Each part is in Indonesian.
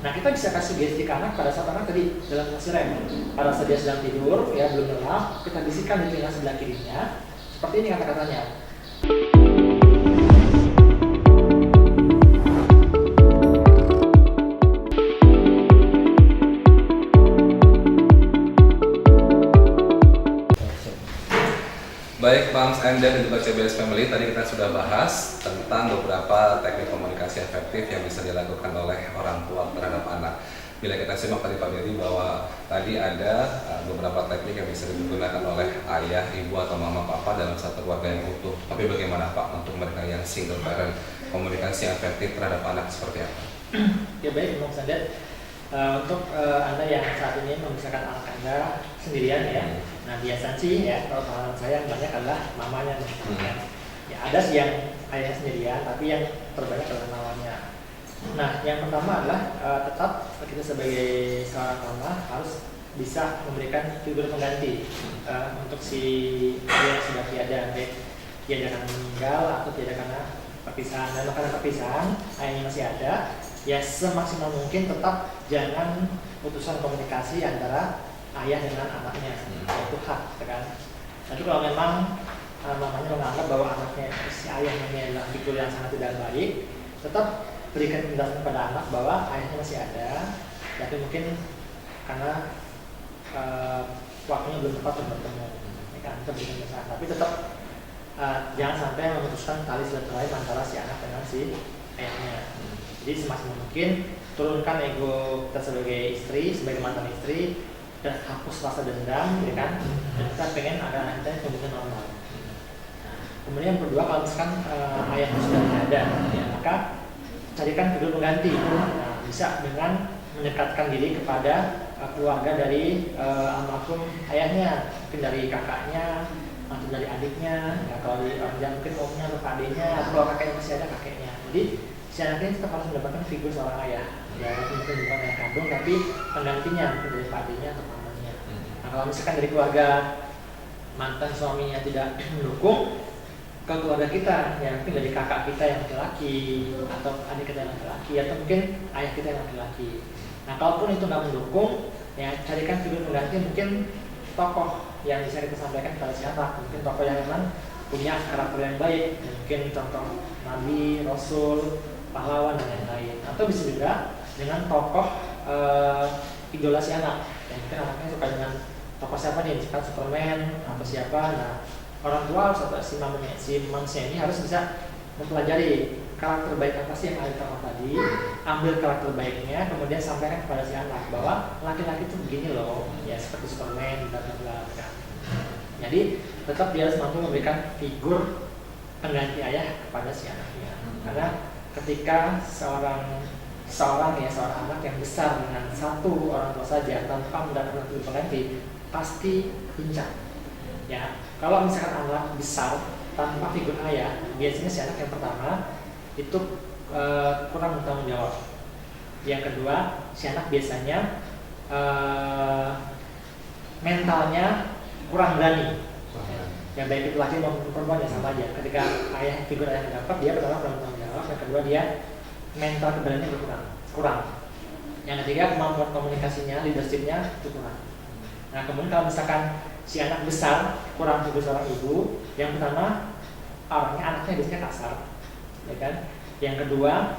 Nah, kita bisa kasih sugesti ke anak pada saat anak tadi dalam posisi rem. Pada saat dia sedang tidur, ya belum lelap, kita bisikan di telinga sebelah kirinya. Seperti ini kata-katanya. Baik, Moms and Dad dan juga CBS Family, tadi kita sudah bahas tentang beberapa teknik komunikasi efektif yang bisa dilakukan oleh orang tua terhadap anak. Bila kita simak tadi Pak Dedi bahwa tadi ada beberapa teknik yang bisa digunakan oleh ayah, ibu, atau mama, papa dalam satu keluarga yang utuh. Tapi bagaimana Pak untuk mereka yang single parent, komunikasi yang efektif terhadap anak seperti apa? Ya baik, Moms and Dad. Untuk Anda yang saat ini memisahkan anak Anda sendirian ya, nah biasanya sih ya kalau pengalaman saya yang banyak adalah mamanya nih. Ya ada sih yang ayah sendirian, tapi yang terbanyak adalah mamanya. Nah yang pertama adalah tetap kita sebagai seorang mama harus bisa memberikan figur pengganti untuk si ayah yang sudah tiada, baik tiada karena meninggal atau tiada karena perpisahan. Dan karena perpisahan ayahnya masih ada, ya semaksimal mungkin tetap jangan putusan komunikasi antara ayah dengan anaknya, itu hak, kan? Tapi kalau memang mamanya menganggap bahwa anaknya si ayahnya ini adalah figur yang sangat tidak baik, tetap berikan penjelasan kepada anak bahwa ayahnya masih ada, tapi mungkin karena waktunya belum tepat untuk bertemu, kan? Kita berikan penjelasan, tapi tetap jangan sampai memutuskan tali silaturahim antara si anak dengan si ayahnya. Jadi semaksimal mungkin turunkan ego kita sebagai istri, sebagai mantan istri, dan hapus rasa dendam, ya kan? Dan kita pengen ada anak kita yang kondisinya normal. Nah, kemudian yang kedua, kalau misalkan ayahnya sudah tidak ada, ya, maka carikan figur pengganti. Nah, bisa dengan mendekatkan diri kepada keluarga dari almarhum ayahnya, mungkin dari kakaknya atau dari adiknya. Ya, kalau di orang Jawa mungkin omnya atau adiknya, atau kalau kakeknya masih ada kakeknya. Jadi si anak ini tetap harus mendapatkan figur seorang ayah, ya mungkin bukan ayah kandung tapi penggantinya, mungkin dari paknya atau pamannya. Nah kalau misalkan dari keluarga mantan suaminya tidak mendukung, ke keluarga kita, ya mungkin dari kakak kita yang laki-laki atau adik kita yang laki-laki atau mungkin ayah kita yang laki-laki. Nah kalaupun itu nggak mendukung, ya carikan figur pengganti, mungkin tokoh yang bisa kita sampaikan kepada si anak, mungkin tokoh yang memang punya karakter yang baik, mungkin contoh nabi, rasul, pahlawan dan lain-lain. Atau bisa juga dengan tokoh idola si anak, yang mungkin anaknya suka dengan tokoh siapa nih, misalkan Superman atau siapa. Nah orang tua harus atau si mamanya ini harus bisa mempelajari karakter baik apa sih yang ada di tokoh tadi, ambil karakter baiknya, kemudian sampaikan kepada si anak bahwa laki-laki itu begini loh, ya seperti Superman, bla bla bla. Jadi tetap dia harus mampu memberikan figur pengganti ayah kepada si anaknya. Karena ketika seorang anak yang besar dengan satu orang tua saja tanpa mendapatkan figur pengganti, pasti pincang. Ya, kalau misalkan anak besar tanpa figur ayah, biasanya si anak yang pertama itu kurang bertanggung jawab. Yang kedua, si anak biasanya mentalnya kurang berani. Ya baik itu laki maupun perempuan ya sama aja. Ketika figur ayah dapat, dia pertama kurang bertanggung jawab. Yang kedua, dia mental keberaniannya kurang. Yang ketiga, kemampuan komunikasinya, leadershipnya itu kurang. Nah kemudian kalau misalkan si anak besar kurang figur seorang ibu, yang pertama anaknya biasanya kasar, ya kan? Yang kedua,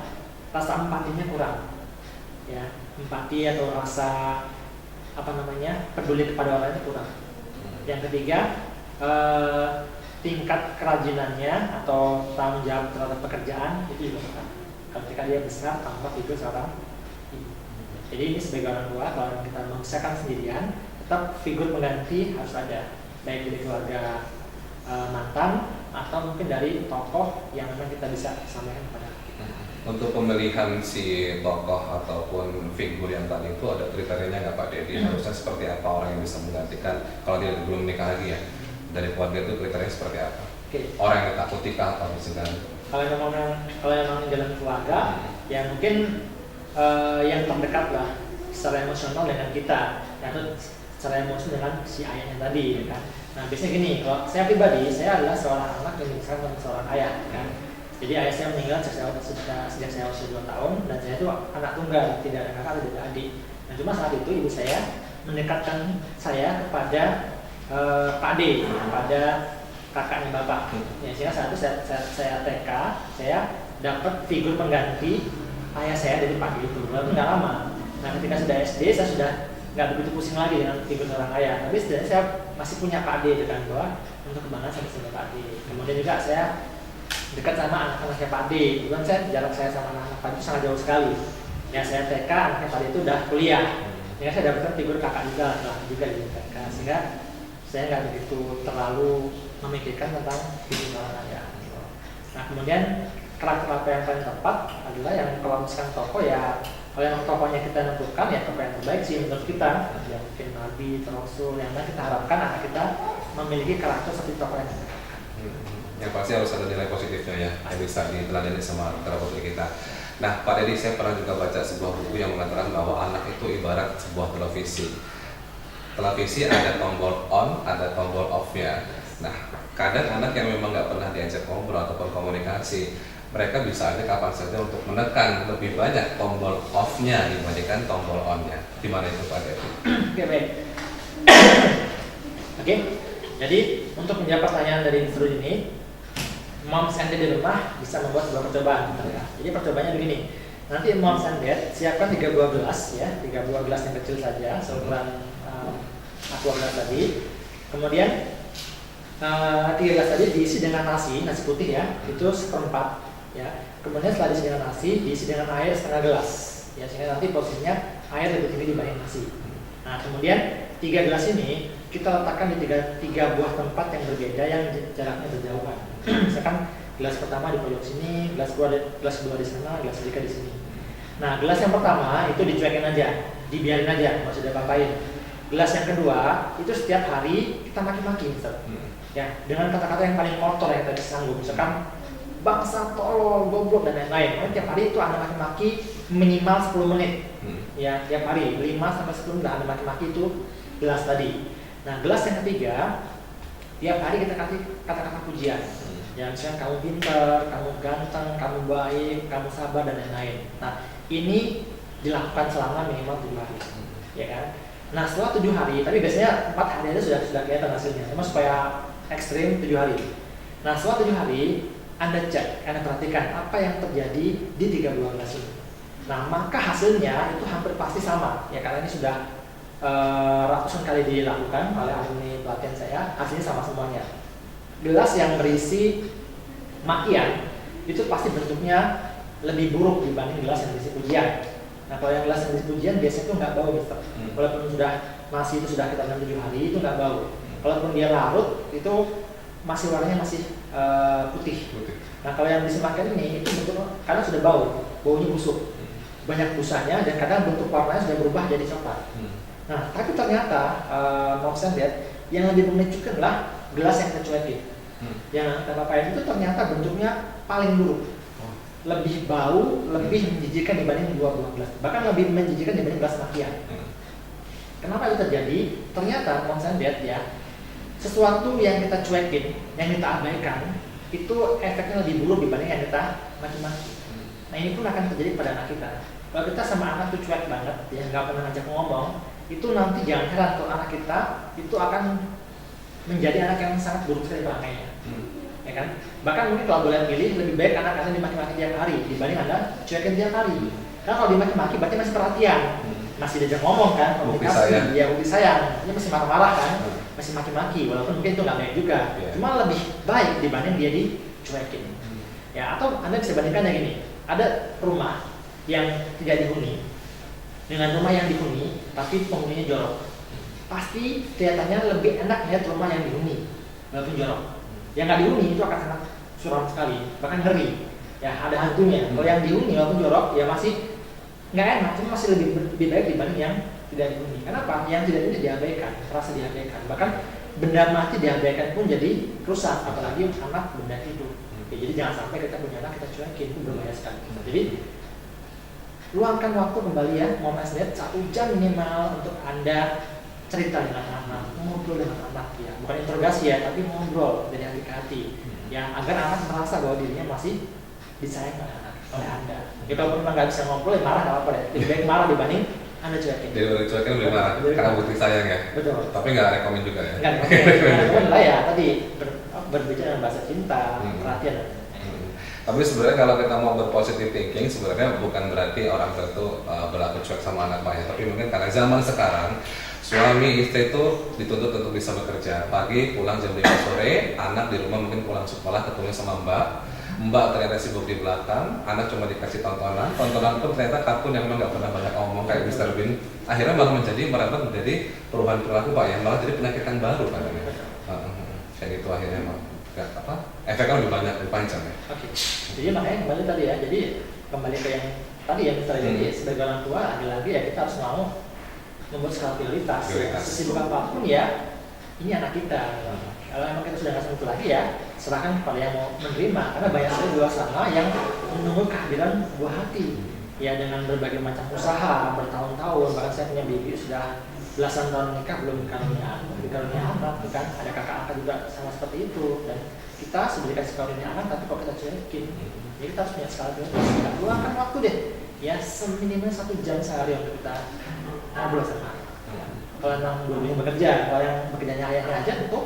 rasa empatinya kurang, ya empati atau rasa peduli kepada orang itu kurang. Yang ketiga, tingkat kerajinannya atau tanggung jawab terhadap pekerjaan itu juga kurang. Ketika dia besar tanpa figur seorang ibu. Jadi ini sebagai orang tua, kalau kita membesarkan sendirian, tetap figur pengganti harus ada, baik dari keluarga mantan atau mungkin dari tokoh yang memang kita bisa sampaikan kepada kita. Untuk pemilihan si tokoh ataupun figur yang tadi itu ada kriterianya nggak Pak Dedi? Harusnya seperti apa orang yang bisa menggantikan kalau dia belum menikah lagi ya? Dari keluarga itu kriterianya seperti apa? Orang yang ditakuti kah atau misalkan? Kalau memang jalan keluarga, ya mungkin yang terdekat lah secara emosional dengan kita, atau secara emosi dengan si ayahnya tadi, ya kan? Nah biasanya gini, kalau saya pribadi, saya adalah seorang anak yang dibesarkan oleh seorang ayah, kan? Jadi ayah saya meninggal sejak saya usia 2 tahun, dan saya itu anak tunggal, tidak ada kakak, tidak ada adik. Nah cuma saat itu ibu saya mendekatkan saya kepada Pak D, kepada kakaknya bapak. Ya, sehingga saat itu saya TK, saya dapat figur pengganti ayah saya dari Pak D itu, walaupun nggak lama. Nah ketika sudah SD, saya sudah nggak begitu pusing lagi dengan figur orang ayah, tapi sebenarnya saya masih punya Pak D itu kan, bahwa untuk kebanggaan saya masih punya Pak D. Kemudian juga saya dekat sama anak-anaknya Pak D. Kemudian jarak saya sama anak-anak Pak D itu sangat jauh sekali. Ya saya TK, anaknya Pak D itu udah kuliah. Ya saya dapatkan figur kakak juga di TK, sehingga saya nggak begitu terlalu memikirkan tentang figur orang ayah. Nah kemudian karakter apa yang paling tepat adalah yang kalau misalkan tokoh ya, kalau yang tokohnya kita tentukan ya tokoh yang terbaik sih menurut kita, ya mungkin Nabi, Rasul, yang mana kita harapkan anak kita memiliki karakter seperti tokoh yang kita harapkan. Yang pasti harus ada nilai positifnya ya, yang bisa diteladani sama putra putri kita. Nah Pak Dedi, saya pernah juga baca sebuah buku yang mengatakan bahwa anak itu ibarat sebuah televisi. Televisi ada tombol on, ada tombol off-nya. Nah kadang anak yang memang nggak pernah diajak ngobrol ataupun komunikasi, mereka bisa aja kapan saja untuk menekan lebih banyak tombol off-nya dibandingkan tombol on-nya. Gimana itu Pak Dedi? Oke, baik. Oke, jadi untuk menjawab pertanyaan dari Instru ini, moms and dad di rumah bisa membuat sebuah percobaan. Jadi percobaannya begini, nanti moms and dad siapkan 3 buah gelas ya, 3 buah gelas yang kecil saja, seukuran aqua gelas tadi. Kemudian 3 gelas tadi diisi dengan nasi putih ya, itu 1/4 ya. Kemudian setelah diisi dengan nasi, diisi dengan air setengah gelas ya, sehingga nanti posisinya air lebih tinggi dibanding nasi. Nah kemudian 3 gelas ini kita letakkan di tiga buah tempat yang berbeda yang jaraknya berjauhan. Misalkan gelas pertama di pojok sini, gelas kedua di sana, gelas ketiga di sini. Nah gelas yang pertama itu dicuekin aja, dibiarin aja, nggak usah diapa-apain. Gelas yang kedua itu setiap hari kita maki-maki, ya, dengan kata-kata yang paling kotor yang tadi sanggup, misalkan bangsa, tolol, goblok dan lain-lain. Tiap hari itu Anda maki-maki minimal 10 menit. Ya, tiap hari 5-10 menit Anda maki-maki itu gelas tadi. Nah, gelas yang ketiga tiap hari kita kasih kata-kata pujian. Ya, misalnya kamu pintar, kamu ganteng, kamu baik, kamu sabar dan lain-lain. Nah, ini dilakukan selama minimal 7 hari. Ya kan? Nah, setelah 7 hari, tapi biasanya 4 hari aja sudah kelihatan hasilnya. Cuma supaya ekstrim 7 hari. Nah, setelah 7 hari Anda cek, Anda perhatikan apa yang terjadi di 3 buah gelas ini. Nah, maka hasilnya itu hampir pasti sama. Ya, karena ini sudah ratusan kali dilakukan oleh ahli pelatihan saya, hasilnya sama semuanya. Gelas yang berisi makian itu pasti bentuknya lebih buruk dibanding gelas yang berisi pujian. Nah, kalau yang gelas yang berisi pujian biasanya itu nggak bau, Mister. Walaupun sudah nasi itu sudah kita rendam 7 hari itu nggak bau. Kalaupun dia larut itu masih warnanya masih putih. Nah, kalau yang berisi makian ini itu bentuknya karena sudah baunya busuk, banyak busanya, dan kadang bentuk warnanya sudah berubah jadi coklat. Nah, tapi ternyata moms and dad yang lebih mengejutkan adalah gelas yang kita cuekin. Yang kita papain itu ternyata bentuknya paling buruk, lebih bau, lebih menjijikan dibanding 2 buah gelas, bahkan lebih menjijikan dibanding gelas makian. Kenapa itu terjadi? Ternyata moms and dad ya, sesuatu yang kita cuekin, yang kita abaikan, itu efeknya lebih buruk dibanding yang kita maki-maki. Nah, ini pun akan terjadi pada anak kita. Kalau kita sama anak tuh cuek banget, ya nggak pernah ngajak ngomong, itu nanti jangan heran kalau anak kita itu akan menjadi anak yang sangat buruk sekali pelangainya. Ya kan? Bahkan mungkin kalau boleh pilih, lebih baik anak Anda dimaki-maki tiap hari dibanding Anda cuekin tiap hari. Karena kalau dimaki-maki berarti masih perhatian, masih diajak ngomong kan, komunikasi, ya bukti sayang, dia masih marah-marah kan, masih maki-maki, walaupun mungkin itu nggak baik juga. Cuma lebih baik dibanding dia dicuekin. Ya, atau Anda bisa bandingkan yang gini, ada rumah yang tidak dihuni dengan rumah yang dihuni tapi penghuninya jorok, pasti kelihatannya lebih enak lihat rumah yang dihuni walaupun jorok. Yang nggak dihuni itu akan sangat suram sekali, bahkan ngeri. Ya, ada hantunya. Kalau yang dihuni walaupun jorok ya masih nggak enak, cuma masih lebih baik dibanding yang tidak dihuni. Kenapa? Yang tidak dihuni diabaikan, terasa diabaikan. Bahkan benda mati diabaikan pun jadi rusak, apalagi anak benda hidup. Oke, jadi jangan sampai kita punya anak kita cuekin, itu berbahaya sekali. Jadi luangkan waktu kembali ya, moms and dad 1 jam minimal untuk Anda cerita dengan anak, ngobrol dengan anak ya, bukan interogasi ya, tapi ngobrol dari hati ke hati ya, agar anak merasa bahwa dirinya masih disayang oleh Anda. Ya kalau memang nggak bisa ngobrol, ya marah nggak apa-apa deh. Lebih baik marah dibanding Anda cuekin. Jadi kalau dicuekin lebih marah, karena bukti sayang ya. Betul. Tapi nggak rekomen juga ya. Nggak rekomen lah ya, tadi berbicara dengan bahasa cinta, perhatian. Tapi sebenarnya kalau kita mau berpositive thinking, sebenarnya bukan berarti orang tua itu berlaku cuek sama anak banyak, tapi mungkin karena zaman sekarang suami istri itu dituntut untuk bisa bekerja. Pagi pulang jam 5 sore, anak di rumah mungkin pulang sekolah ketemu sama Mbak ternyata sibuk di belakang, anak cuma dikasih tontonan pun ternyata kartun yang memang nggak pernah banyak omong kayak Mr. Bean. Akhirnya malah merambat menjadi perubahan perilaku Pak ya, malah jadi penyakit yang baru Pak. Kayak gitu akhirnya efeknya lebih banyak, lebih panjang ya. Oke. Jadi makanya kembali tadi ya, jadi kembali ke yang tadi yang terjadi sebagai orang tua, lagi-lagi ya kita harus mau membuat skala prioritas. Sesibuk apapun ya, ini anak kita. Kalau emang kita sudah nggak sanggup lagi ya, serahkan kepada yang mau menerima. Karena banyak sekali di luar sana yang menunggu kehadiran buah hati. Ya dengan berbagai macam usaha bertahun-tahun, bahkan saya punya bibi sudah belasan tahun nikah belum dikarunia anak, bukan? Ada kakak angkat juga sama seperti itu. Dan kita sudah dikasih karunia anak, tapi kok kita cuekin? Jadi kita harus punya skala prioritas. Kita luangkan waktu deh, ya seminimal 1 jam sehari untuk kita ngobrol sama anak. Kalau memang dulunya bekerja, kalau yang bekerjanya ayahnya aja, tentu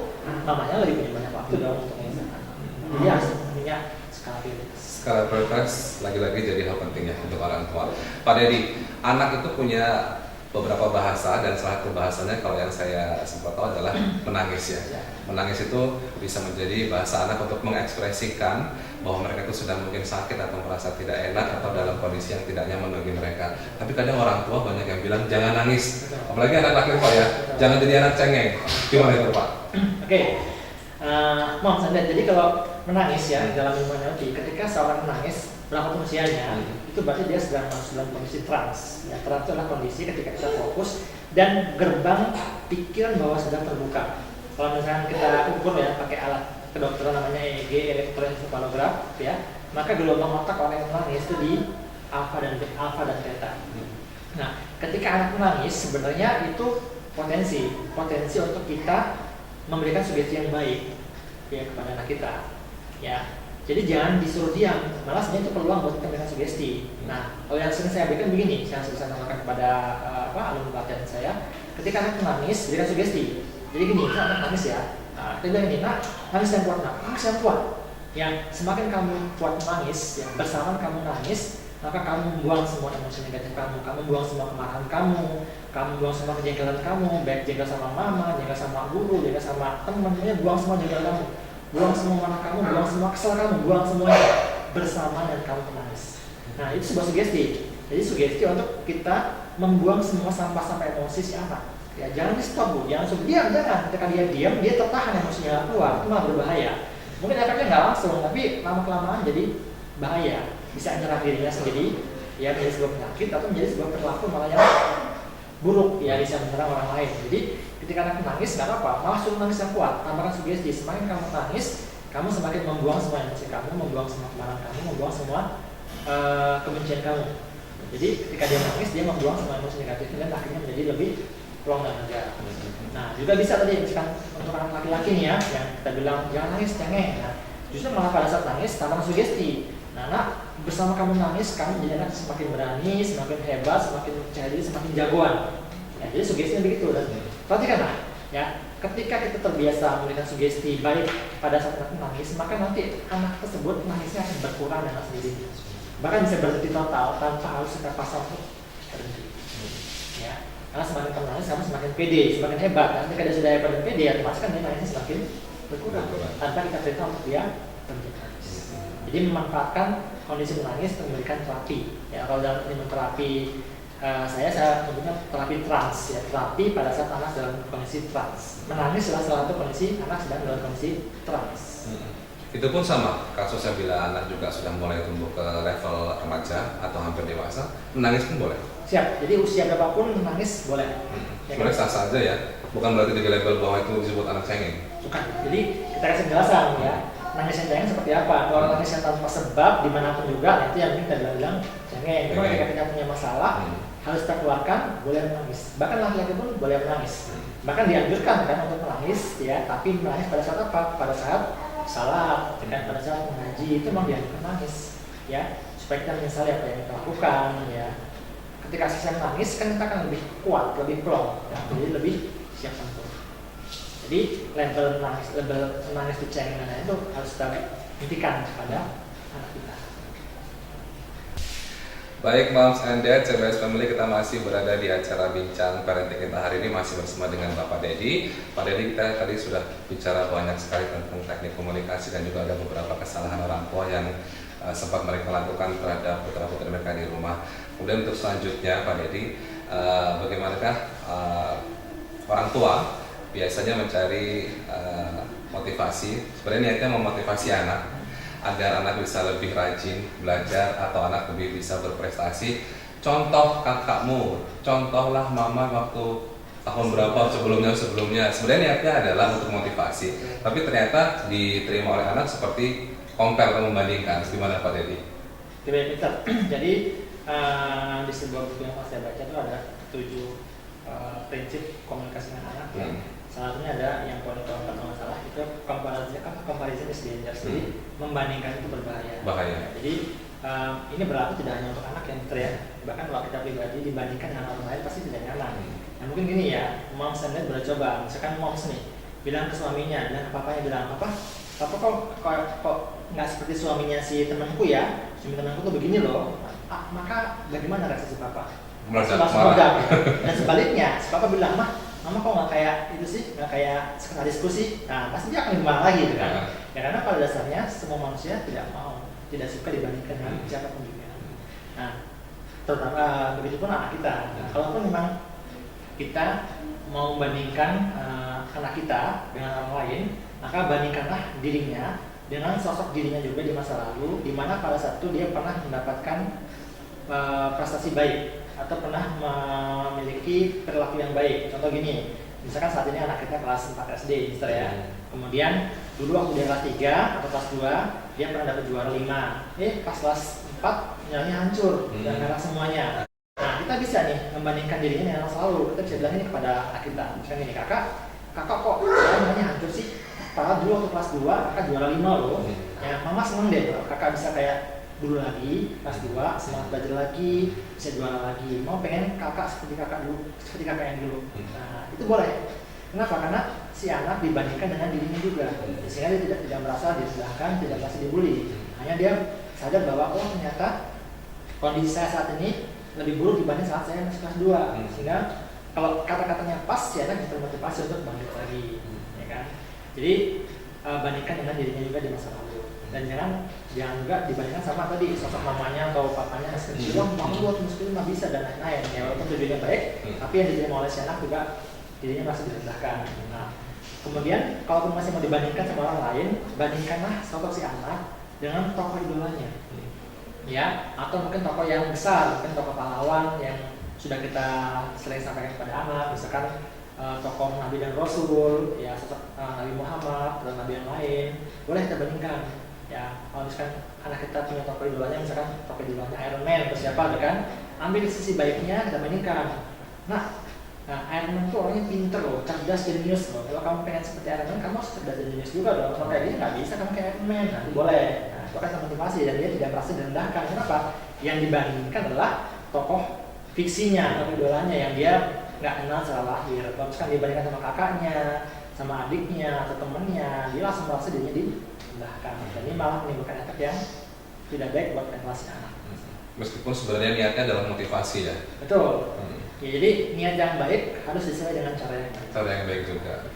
mamanya lebih punya banyak waktu dong untuk mengisahkan. Jadi harus punya skala prioritas. Skala prioritas lagi-lagi jadi hal penting ya untuk orang tua. Pak Dedi, anak itu punya beberapa bahasa dan salah satu bahasanya kalau yang saya sempat tahu adalah menangis ya. Menangis itu bisa menjadi bahasa anak untuk mengekspresikan bahwa mereka itu sudah mungkin sakit atau merasa tidak enak atau dalam kondisi yang tidak nyaman bagi mereka. Tapi kadang orang tua banyak yang bilang jangan nangis, apalagi anak laki Pak ya, jangan jadi anak cengeng. Gimana itu Pak? Oke. Mohon Sanda, jadi kalau menangis ya dalam ilmu NLP, ketika seorang menangis berapapun usianya, itu berarti dia sedang masuk dalam kondisi trans. Ya, trans itu adalah kondisi ketika kita fokus dan gerbang pikiran bawah sadar terbuka. Kalau misalnya kita ukur ya pakai alat kedokteran namanya EEG, elektroencephalograph, ya, maka gelombang otak orang yang menangis itu di alfa dan theta. Nah, ketika anak menangis sebenarnya itu potensi untuk kita memberikan sugesti yang baik ya kepada anak kita. Ya. Jadi jangan disuruh diam, malah sebenarnya itu peluang buat kita memberikan sugesti. Nah, kalau yang sering saya berikan begini, saya sering sampaikan kepada alumni pelatihan saya, ketika anak menangis, berikan sugesti. Jadi gini, anak nangis ya, kita bilang gini, nak, nangis yang kuat, nak, nangis yang kuat. Yang semakin kamu kuat menangis, ya, bersamaan kamu nangis, maka kamu membuang semua emosi negatif kamu buang semua kemarahan kamu buang semua kejengkelan kamu, baik jengkel sama mama, jengkel sama guru, jengkel sama teman-temannya, buang semua jengkel kamu. Buang semua marah kamu, buang semua kesel kamu, buang semuanya bersama dan kamu menangis. Nah itu sebuah sugesti. Jadi sugesti untuk kita membuang semua sampah-sampah emosi si anak. Ya jangan di stop bu, jangan suruh diam, jangan. Ketika dia diam, dia tertahan emosinya keluar, itu malah berbahaya. Mungkin efeknya nggak langsung, tapi lama-kelamaan jadi bahaya. Bisa menyerang dirinya sendiri, ya menjadi sebuah penyakit atau menjadi sebuah perilaku malah yang buruk, ya bisa menyerang orang lain. Jadi ketika anak menangis nggak apa-apa, malah suruh nangis yang kuat, tambahkan sugesti. Semakin kamu nangis, kamu semakin membuang semua emosi kamu, membuang semua kemarahan kamu, membuang semua kebencian kamu. Jadi ketika dia nangis, dia membuang semua emosi negatif dan akhirnya menjadi lebih plong dan lega. Nah juga bisa tadi misalkan untuk anak laki-laki nih ya, yang kita bilang jangan nangis, cengeng. Nah justru malah pada saat nangis tambahkan sugesti. Nah anak bersama kamu nangis, kamu menjadi anak semakin berani, semakin hebat, semakin percaya diri, semakin jagoan. Ya, jadi sugestinya begitu. Dan perhatikanlah, ya, ketika kita terbiasa memberikan sugesti baik pada saat anak menangis, maka nanti anak tersebut nangisnya akan berkurang dengan sendirinya. Bahkan bisa berhenti total tanpa harus kita pasang untuk berhenti. Ya, karena semakin kamu nangis, kamu semakin pede, semakin hebat. Dan ketika dia sudah hebat dan pede, otomatis kan dia nangisnya semakin berkurang tanpa kita perintah untuk dia berhenti nangis. Jadi memanfaatkan kondisi menangis untuk memberikan terapi. Ya, kalau dalam ilmu terapi saya sebutnya terapi trans, ya, terapi pada saat anak dalam kondisi trans. Menangis adalah salah satu kondisi anak sedang dalam kondisi trans. Itu pun sama kasusnya bila anak juga sudah mulai tumbuh ke level remaja atau hampir dewasa, menangis pun boleh. Siap. Jadi usia berapapun menangis boleh. Sebenarnya sah-sah aja ya. Bukan berarti di label bahwa itu disebut anak cengeng. Bukan. Jadi kita kasih penjelasan ya. Nangis yang cengeng seperti apa? Kalau nangis yang tanpa sebab dimanapun juga, itu yang kita bilang cengeng. Cuma ketika kita punya masalah, harus kita keluarkan, boleh menangis. Bahkan laki-laki pun boleh menangis. Bahkan dianjurkan kan untuk menangis, ya. Tapi menangis pada saat apa? Pada saat salat, dan pada saat mengaji itu memang dianjurkan menangis. ya, supaya kita menyesali apa yang kita lakukan, ya. Ketika selesai menangis kan kita akan lebih kuat, lebih plong, ya, jadi lebih siap tempur. Jadi level menangis di cengengan itu harus kita hentikan kepada anak kita. Baik Moms and Dad, CBS Family, kita masih berada di acara bincang parenting kita hari ini masih bersama dengan Bapak Dedi. Pak Dedi, kita tadi sudah bicara banyak sekali tentang teknik komunikasi dan juga ada beberapa kesalahan orang tua yang sempat mereka lakukan terhadap putra-putri mereka di rumah. Kemudian untuk selanjutnya Pak Dedi, bagaimanakah orang tua biasanya mencari motivasi, sebenarnya niatnya memotivasi anak agar anak bisa lebih rajin belajar atau anak lebih bisa berprestasi. Contoh kakakmu, contohlah mama waktu tahun berapa sebelumnya. Sebenarnya niatnya adalah untuk motivasi, tapi ternyata diterima oleh anak seperti compare atau membandingkan. Gimana Pak Dedi? Peter. Jadi di sebuah buku yang saya baca itu ada 7 prinsip komunikasi dengan anak. Salah satunya ada yang poin keempat kalau salah itu comparison is dangerous. Jadi membandingkan itu berbahaya. Jadi ini berlaku tidak hanya untuk anak yang bahkan kalau kita pribadi dibandingkan dengan orang lain pasti tidak nyaman. Nah mungkin gini ya, moms and dad boleh coba, misalkan moms nih bilang ke suaminya dan ke papanya bilang, papa kok nggak seperti suaminya si temanku ya, suami temanku tuh begini loh. Maka bagaimana reaksi si papa? Langsung marah. Dan sebaliknya, si papa bilang, mama kok nggak kayak itu sih, nggak kayak sekedar diskusi. Nah pasti dia akan marah lagi, kan? Ya karena pada dasarnya semua manusia tidak suka dibandingkan dengan siapapun juga. Nah terutama begitu pun anak kita. Nah, kalaupun memang kita mau membandingkan anak kita dengan orang lain, maka bandingkanlah dirinya dengan sosok dirinya juga di masa lalu, di mana pada saat itu dia pernah mendapatkan prestasi baik atau pernah memiliki perilaku yang baik. Contoh gini, misalkan saat ini anak kita kelas 4 SD, misalnya ya. Kemudian dulu waktu dia kelas 3 atau kelas 2, dia pernah dapat juara 5. Pas kelas 4 nilainya hancur dan merah semuanya. Nah, kita bisa nih membandingkan dirinya dengan masa lalu. Kita bisa bilang ini kepada anak kita. Misalkan gini, kakak kok nilainya hancur sih? Padahal dulu waktu kelas 2 kakak juara 5 loh. Ya, mama seneng deh kalau kakak bisa kayak dulu lagi, kelas 2, semangat belajar lagi, bisa juara lagi. Mau pengen kakak seperti kakak yang dulu. Nah, itu boleh. Kenapa? Karena si anak dibandingkan dengan dirinya juga. Sehingga dia tidak merasa direndahkan, tidak merasa dibully. Hanya dia sadar bahwa ternyata kondisi saya saat ini lebih buruk dibanding saat saya masih kelas 2. Sehingga kalau kata-katanya pas, si anak bisa termotivasi untuk bangkit lagi. Ya kan? Jadi bandingkan dengan dirinya juga di masa lalu. Dan jangan juga dibandingkan sama tadi sosok mamanya atau papanya yang seperti mama buat muskil nggak bisa dan lain-lain. Ya walaupun tujuannya baik, tapi yang diterima oleh si anak juga dirinya masih direndahkan. Nah, kemudian kalaupun masih mau dibandingkan sama orang lain, bandingkanlah sosok si anak dengan tokoh idolanya, ya, atau mungkin tokoh yang besar, mungkin tokoh pahlawan yang sudah kita sering sampaikan kepada anak, misalkan tokoh Nabi dan Rasul, ya sosok Nabi Muhammad dan Nabi yang lain, boleh kita bandingkan. Ya, kalau misalkan anak kita punya tokoh idolanya, misalkan tokoh idolanya Iron Man atau siapa, kan, ambil sisi baiknya kita bandingkan. Nah, Iron Man itu orangnya pinter loh, cerdas, jenius loh. Kalau kamu pengen seperti Iron Man, kamu harus cerdas dan jenius juga dong. Kalau kayak dia nggak bisa, kamu kayak Iron Man. Nah, itu boleh. Nah, itu akan motivasi dan dia tidak merasa direndahkan. Kenapa? Yang dibandingkan adalah tokoh fiksinya, tokoh idolanya yang dia nggak kenal secara lahir. Kalau misalkan dibandingkan sama kakaknya, sama adiknya atau temennya, dia langsung merasa dirinya direndahkan. Dan ini malah menimbulkan efek yang tidak baik buat relasi anak. Meskipun sebenarnya niatnya adalah motivasi ya. Betul. Ya, jadi niat yang baik harus disesuai dengan cara yang baik. Cara yang baik juga.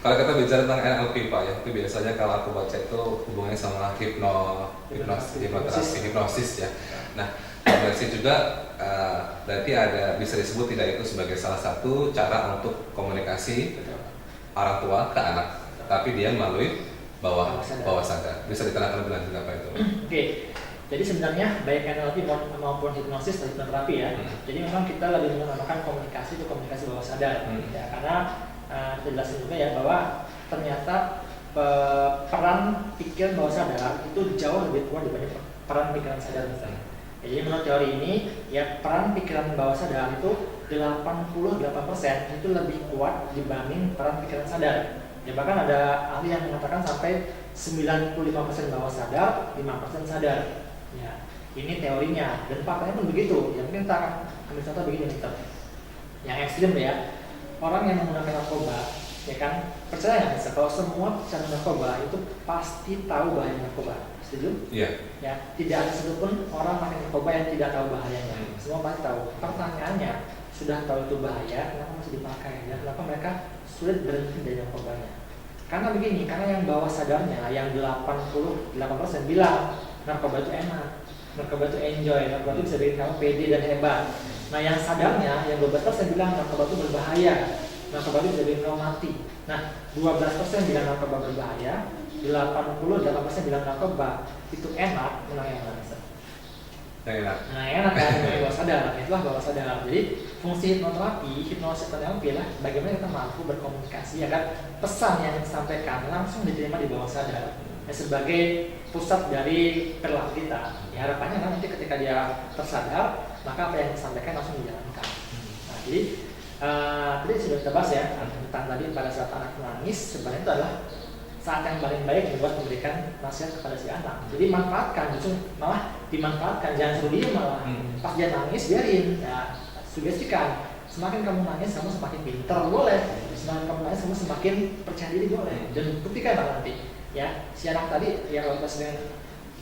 Kalau kita bicara tentang NLP Pak ya, itu biasanya kalau aku baca itu hubungannya sama hipnosis ya. Nah, hipnosis juga berarti bisa disebut tidak itu sebagai salah satu cara untuk komunikasi orang tua ke anak, tapi dia melalui bawah sadar. Bisa diterangkan lebih lanjut apa itu? Oke. Jadi sebenarnya baik NLP maupun hipnosis atau hipnoterapi ya. Jadi memang kita lebih menggunakan komunikasi bawah sadar. Ya, karena kita jelasin juga ya bahwa ternyata peran pikiran bawah sadar itu jauh lebih kuat dibanding peran pikiran sadar misalnya. Jadi menurut teori ini ya peran pikiran bawah sadar itu 88% itu lebih kuat dibanding peran pikiran sadar. Ya bahkan ada ahli yang mengatakan sampai 95% bawah sadar, 5% sadar. Ya, ini teorinya dan faktanya pun begitu. Ya mungkin kita akan ambil contoh begini nih, yang ekstrim ya, orang yang menggunakan narkoba, ya kan, percaya nggak bisa kalau semua pecandu narkoba itu pasti tahu bahaya narkoba, setuju? Iya. Ya, tidak ada satupun orang makan narkoba yang tidak tahu bahayanya. Semua pasti tahu. Pertanyaannya, sudah tahu itu bahaya, kenapa masih dipakai? Dan kenapa mereka sulit berhenti dari narkobanya? Karena begini, karena yang bawah sadarnya, yang 88% bilang narkoba itu enak, narkoba itu enjoy, narkoba itu bisa bikin kamu pede dan hebat. Nah yang sadarnya, yang 12% bilang narkoba itu berbahaya, narkoba itu bisa bikin kamu mati. Nah 12% bilang narkoba berbahaya, 88% bilang narkoba itu enak, menang yang mana? Enak. Nah enak kan, yang bawah sadar, itulah bawah sadar. Jadi fungsi hipnoterapi, hipnosis NLP lah bagaimana kita mampu berkomunikasi agar pesan yang disampaikan langsung diterima di bawah sadar ya, sebagai pusat dari perilaku kita. Ya, harapannya kan nanti ketika dia tersadar, maka apa yang disampaikan langsung dijalankan. Nah jadi tadi sudah kita bahas ya tentang tadi pada saat anak menangis, sebenarnya itu adalah saat yang paling baik buat memberikan nasihat kepada si anak. Jadi manfaatkan, justru malah dimanfaatkan, jangan suruh dia malah. Pas dia nangis biarin, ya, sugestikan. Semakin kamu nangis, kamu semakin pintar, boleh. Semakin kamu nangis, kamu semakin percaya diri, boleh. Dan buktikan nanti, ya si anak tadi, ya kalau pas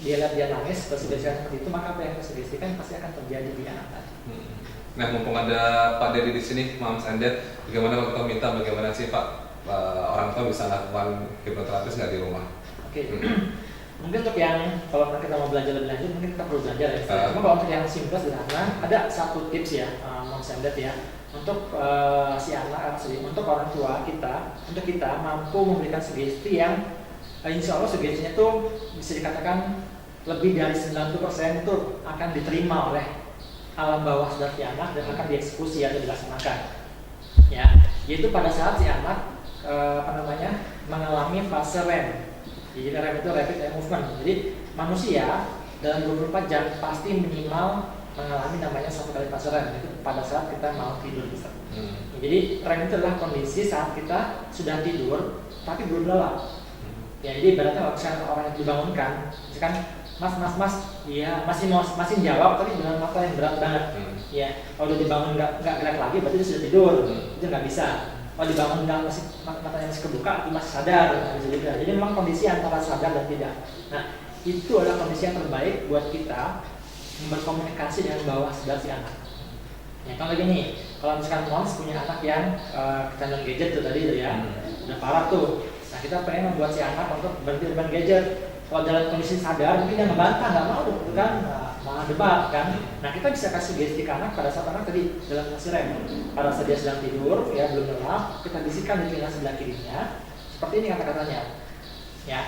dia lihat dia nangis, tersugestikan seperti itu, maka apa yang tersugestikan pasti akan terjadi di anak tadi. Nah, mumpung ada Pak Dedi di sini, Mams and Dad, bagaimana kalau kita minta bagaimana sih Pak orang tua bisa lakukan hipnoterapis nggak di rumah? Oke. Mungkin untuk yang kalau kita mau belajar lebih lanjut mungkin kita perlu belajar ya. Cuma kalau untuk yang simpel sederhana ada satu tips ya, Moms and Dad ya, untuk si anak untuk orang tua kita, untuk kita mampu memberikan sugesti yang insya Allah sugestinya itu bisa dikatakan lebih dari 90% itu akan diterima oleh alam bawah sadar si anak dan akan dieksekusi atau dilaksanakan. Ya, yaitu pada saat si anak mengalami fase REM. Jadi REM itu rapid eye movement. Jadi manusia dalam 24 jam pasti minimal mengalami namanya satu kali fase REM, itu pada saat kita mau tidur. Jadi REM itu adalah kondisi saat kita sudah tidur tapi belum lelap. Ya, jadi ibaratnya kalau orang yang dibangunkan, misalkan mas, iya masih jawab tapi dengan mata yang berat banget. Ya, kalau udah dibangun nggak gerak lagi berarti dia sudah tidur, itu nggak bisa. Kalau dibangun dengan matanya masih kebuka, itu masih sadar, bisa juga. Jadi memang kondisi antara sadar dan tidak. Nah, itu adalah kondisi yang terbaik buat kita berkomunikasi dengan bawah sadar si anak. Ya, kalau gini, kalau misalkan moms punya anak yang kecanduan gadget tuh tadi tuh ya, udah parah tuh. Nah, kita pengen membuat si anak untuk berhenti dengan gadget. Kalau dalam kondisi sadar, mungkin dia ngebantah, nggak mau tuh kan, malah debat kan. Nah, kita bisa kasih sugesti ke anak pada saat anak tadi dalam fase REM. Pada saat dia sedang tidur, ya belum lelap, kita bisikan di telinga sebelah kirinya. Seperti ini kata-katanya. Ya,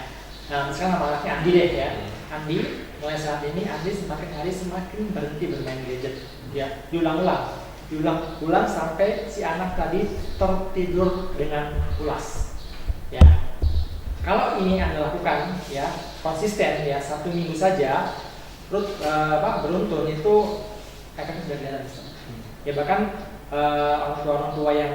nah, misalkan nama anaknya Andi deh ya. Andi, mulai saat ini Andi semakin hari semakin berhenti bermain gadget. Ya, diulang sampai si anak tadi tertidur dengan pulas. Ya, kalau ini Anda lakukan ya konsisten ya 1 minggu saja, beruntun itu akan sudah kelihatan. Ya bahkan orang tua yang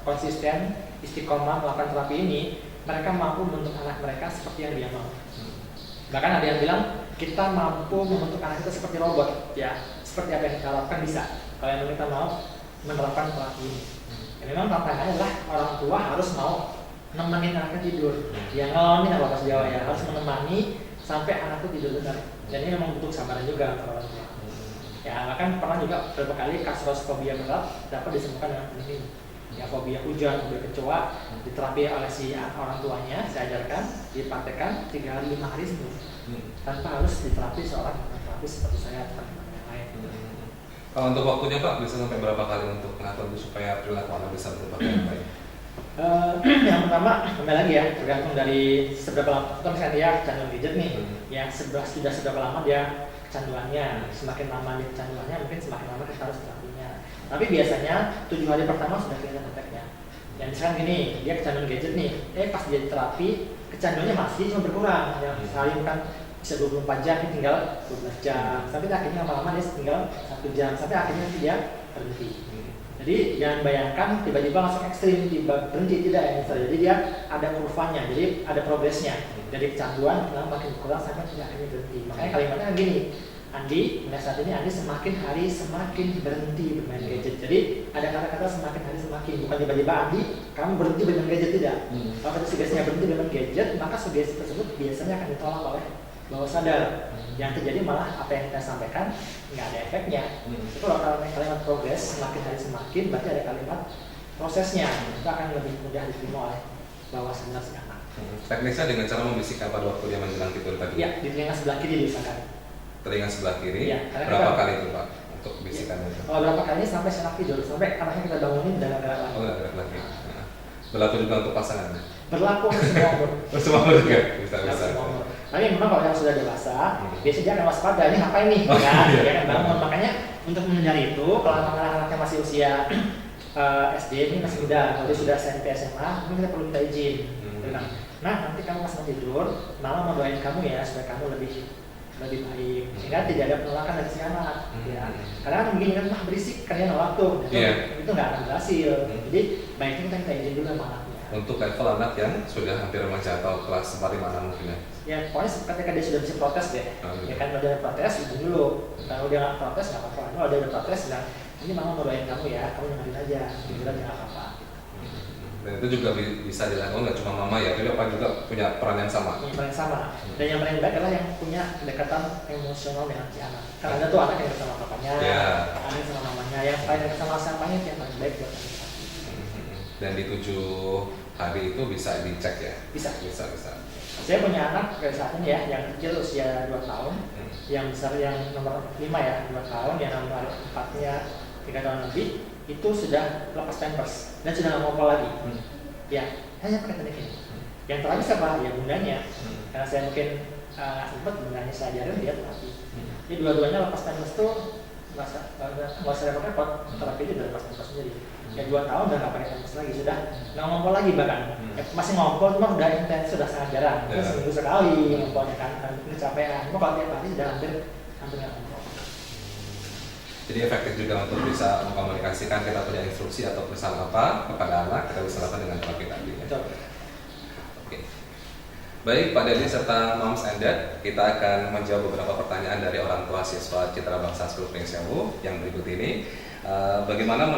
konsisten istiqomah melakukan terapi ini, mereka mampu membentuk anak mereka seperti yang dia mau. Bahkan ada yang bilang kita mampu membentuk anak kita seperti robot, ya seperti apa yang kita lakukan bisa. Kalau yang kita mau menerapkan terapi ini. Ya, memang tantangannya adalah orang tua harus mau nemenin anaknya tidur. Ya ngalamin apa bahasa Jawa ya, harus menemani sampai anak itu tidur benar. Dan ini memang butuh kesabaran juga untuk orang tua. Ya bahkan pernah juga beberapa kali kasus fobia berat dapat disembuhkan dengan ini. Ya fobia hujan, fobia kecoa diterapi oleh si orang tuanya, saya ajarkan, dipraktekkan 3 hari 5 hari sembuh. Tanpa harus diterapi seorang terapis seperti saya atau yang lain. Kalau untuk waktunya Pak, bisa sampai berapa kali untuk mengatur supaya perilaku Anda bisa berubah yang baik? Yang pertama, kembali lagi ya, tergantung dari seberapa lama. Kalau misalnya dia kecanduan gadget nih, ya sudah seberapa lama dia kecanduannya. Semakin lama dia kecanduannya, mungkin semakin lama kita harus terapinya. Tapi biasanya 7 hari pertama sudah kelihatan efeknya. Ya misalkan gini, dia kecanduan gadget nih, pas dia terapi, kecanduannya masih cuma berkurang. Yang sehari kan bisa 24 jam, ini tinggal 12 jam. Sampai akhirnya lama-lama dia tinggal 1 jam, sampai akhirnya dia berhenti. Jadi jangan bayangkan tiba-tiba langsung ekstrim, tiba berhenti, tidak ya misalnya. Jadi dia ada kurvanya, jadi ada progresnya. Dari kecanduan makin berkurang sampai tidak akan berhenti. Makanya kalimatnya gini, Andi, mulai saat ini Andi semakin hari semakin berhenti bermain gadget. Jadi ada kata-kata semakin hari semakin, bukan tiba-tiba Andi, kamu berhenti bermain gadget, tidak. Kalau kata sugestinya berhenti bermain gadget, maka sugesti tersebut biasanya akan ditolak oleh bawah sadar. Yang terjadi malah apa yang kita sampaikan nggak ada efeknya. Itu kalau kalimat progres semakin hari semakin, berarti ada kalimat prosesnya. Itu akan lebih mudah diterima oleh bawah sadar si anak. Teknisnya dengan cara membisikkan pada waktu dia menjelang tidur tadi. Iya, di telinga sebelah kiri diusahakan. Telinga sebelah kiri. Ya, berapa kali itu Pak untuk bisikannya itu? Kalau berapa kali sampai si anak tidur, sampai anaknya kita bangunin dan gerak lagi. Oh, gerak lagi. Nah, berlaku juga untuk pasangan. Berlaku untuk semua umur. Semua umur juga bisa. Tapi memang kalau yang sudah dewasa, biasanya dia akan waspada, ini ngapain nih? Kan? Dia akan bangun. Makanya untuk menghindari itu, kalau anak-anaknya masih usia SD ini masih muda, kalau dia sudah SMP SMA, mungkin kita perlu minta izin. Nah, nanti kamu pas mau tidur, malam mau doain kamu ya supaya kamu lebih baik, sehingga tidak ada penolakan dari si anak. Ya. Karena kan begini kan, berisik kalian nolak tuh, itu nggak akan berhasil. Jadi baiknya kita minta izin dulu sama anaknya. Untuk level anak yang sudah hampir remaja atau kelas 4, 5, 6 mungkin ya? Ya, pokoknya ketika dia sudah bisa protes deh. Ya kan, kalau dia protes, izin dulu. Kalau dia nggak protes, nggak apa-apa. Kalau dia udah protes, bilang, ini mama mau doain kamu ya, kamu dengerin aja. Bilang nggak apa-apa. Dan itu juga bisa dilakukan nggak cuma mama ya, tapi apa juga punya peran yang sama? Peran yang sama. Dan yang paling baik adalah yang punya kedekatan emosional dengan si anak. Karena ada tuh anak yang sama papanya, ada yang sama mamanya, yang paling dekat sama siapanya itu yang paling baik buat anak. Dan di 7 hari itu bisa dicek ya? Bisa. Saya punya anak kayak saat ini ya, yang kecil usia 2 tahun, yang besar yang nomor 5 ya, 2 tahun, yang nomor 4-nya 3 tahun lebih, itu sudah lepas pampers dan sudah nggak mau pola lagi. Ya, hanya pakai teknik ini. Yang terakhir siapa? Ya bundanya. Karena saya mungkin sempat bundanya saya ajarin dia terapi. Jadi dua-duanya lepas pampers tuh nggak usah repot-repot, terapi itu udah lepas pampers sendiri. Ya 2 tahun udah nggak pakai pampers lagi, sudah nggak ngompol lagi bahkan. Masih ngompol cuma udah intens, sudah sangat jarang. Seminggu sekali ngompolnya kan, kecapean. Cuma kalau tiap hari sudah hampir nggak ngompol. Jadi efektif juga untuk bisa mengkomunikasikan kita punya instruksi atau pesan apa kepada anak, kita bisa lakukan dengan terapi tadi. Betul. Oke. Baik Pak Denny serta Moms and Dad, kita akan menjawab beberapa pertanyaan dari orang tua siswa Citra Bangsa School Pring Sewu yang berikut ini. Bagaimana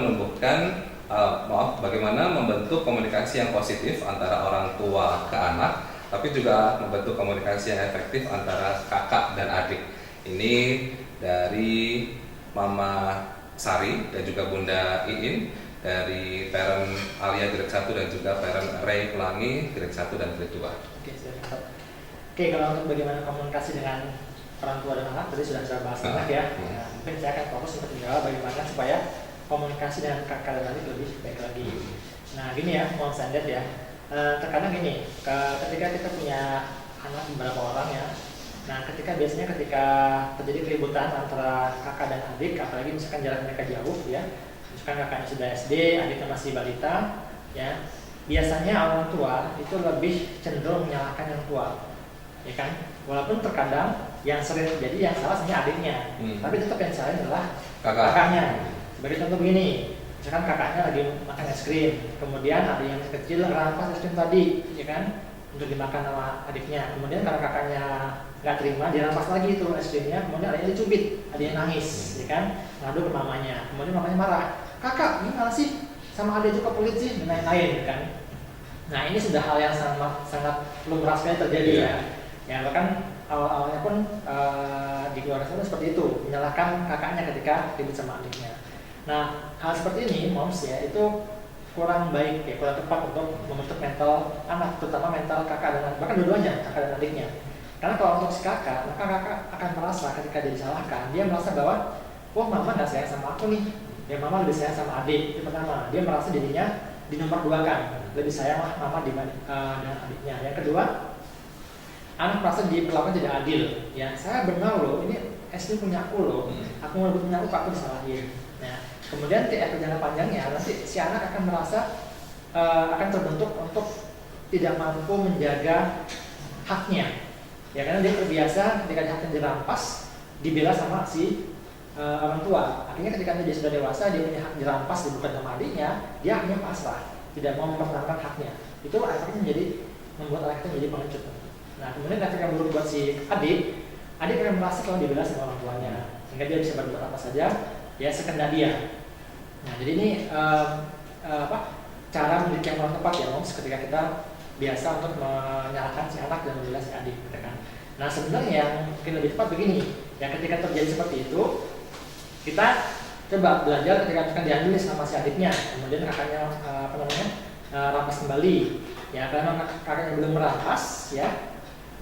membentuk komunikasi yang positif antara orang tua ke anak, tapi juga membentuk komunikasi yang efektif antara kakak dan adik. Ini dari Mama Sari dan juga Bunda Iin dari parent Alia grade 1 dan juga parent Ray Pelangi grade 1 dan grade 2. Oke, kalau untuk bagaimana komunikasi dengan orang tua dan anak tadi sudah saya bahas banyak ya. Mungkin saya akan fokus untuk menjawab bagaimana supaya komunikasi dengan kakak dan adik lebih baik lagi. Nah, gini ya, Moms and Dad ya. Terkadang gini, ketika kita punya anak beberapa orang ya. Nah, biasanya ketika terjadi keributan antara kakak dan adik, apalagi misalkan jarak mereka jauh ya, misalkan kakaknya sudah SD, adiknya masih balita, ya, biasanya orang tua itu lebih cenderung menyalahkan yang tua, ya kan? Walaupun terkadang yang sering terjadi yang salah sebenarnya adiknya, tapi tetap yang salah adalah kakaknya. Sebagai contoh begini, misalkan kakaknya lagi makan es krim, kemudian ada yang kecil rampas es krim tadi, ya kan? Untuk dimakan sama adiknya, kemudian karena kakaknya nggak terima, dia rampas lagi itu es krimnya, kemudian adiknya dicubit, ada yang nangis, ya kan, ngadu ke mamanya, kemudian mamanya marah, kakak gimana sih, sama adik juga pelit sih, dan lain-lain, kan. Nah ini sudah hal yang sangat lumrah sekali terjadi ya bahkan awal-awalnya pun di keluarga saya seperti itu, menyalahkan kakaknya ketika ribut sama adiknya. Nah hal seperti ini, moms ya, itu kurang baik ya, kurang tepat untuk membentuk mental anak, terutama mental kakak dan adik, bahkan dua-duanya, kakak dan adiknya. Karena kalau untuk si kakak, maka kakak akan merasa ketika dia disalahkan, dia merasa bahwa, wah mama nggak sayang sama aku nih, ya mama lebih sayang sama adik. Itu pertama, dia merasa dirinya di nomor 2 kan, lebih sayang lah mama dengan adiknya. Yang kedua, anak merasa diperlakukan tidak adil. Ya, saya benar loh, ini SD punya aku loh, aku mau punya aku disalahin. Nah, kemudian di perjalanan panjangnya nanti si anak akan merasa akan terbentuk untuk tidak mampu menjaga haknya. Ya karena dia terbiasa ketika haknya dirampas, dibela sama si orang tua. Akhirnya ketika dia sudah dewasa, dia punya hak dirampas dibuka sama adiknya, dia akhirnya pasrah, tidak mau mempertahankan haknya. Itu akhirnya membuat anak itu menjadi pengecut. Nah kemudian ketika berbuat si adik akan merasa kalau dibela sama orang tuanya, sehingga dia bisa berbuat apa saja ya sekehendak dia. Nah jadi ini cara mendidik yang kurang tepat ya Moms, ketika kita biasa untuk menyalahkan si anak dan membela si adik gitu kan. Nah sebenarnya yang mungkin lebih tepat begini, ya ketika terjadi seperti itu, kita coba belajar ketika akan diambil sama si adiknya, kemudian kakaknya rampas kembali, ya karena kakaknya belum merampas, ya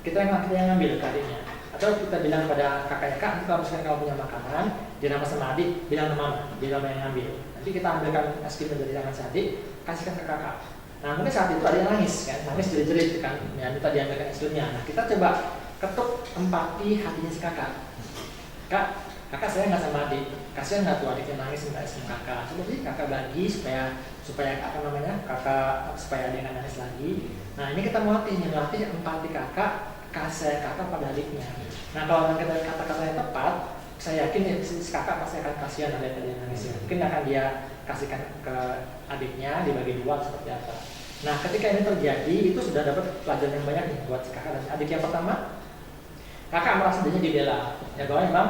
kita yang ngambil ke adiknya, atau kita bilang pada kakaknya, kak, kalau misalkan kamu punya makanan, dirampas sama adik, bilang ke mama, bilang mama yang ngambil. Nanti kita ambilkan es krim dari tangan si adik, kasihkan ke kakak. Nah mungkin saat itu ada yang nangis kan, nangis jerit-jerit kan, ya minta diambilkan es krimnya. Nah kita coba ketuk empati hatinya si kakak. Kak, kakak saya nggak sama adik, kasihan nggak tuh adiknya nangis minta es krim kakak. Coba sih kakak bagi supaya kakak supaya adik nggak nangis lagi. Nah ini kita melatih empati kakak, kasih kakak pada adiknya. Nah kalau kita kata-kata yang tepat, saya yakin ya, si kakak pasti akan kasihan ada tadi yang nangis ya. Mungkin akan dia kasihkan ke adiknya dibagi dua seperti apa. Nah ketika ini terjadi, itu sudah dapat pelajaran yang banyak nih buat si kakak dan adik. Yang pertama, kakak merasa dirinya dibela, ya bahwa memang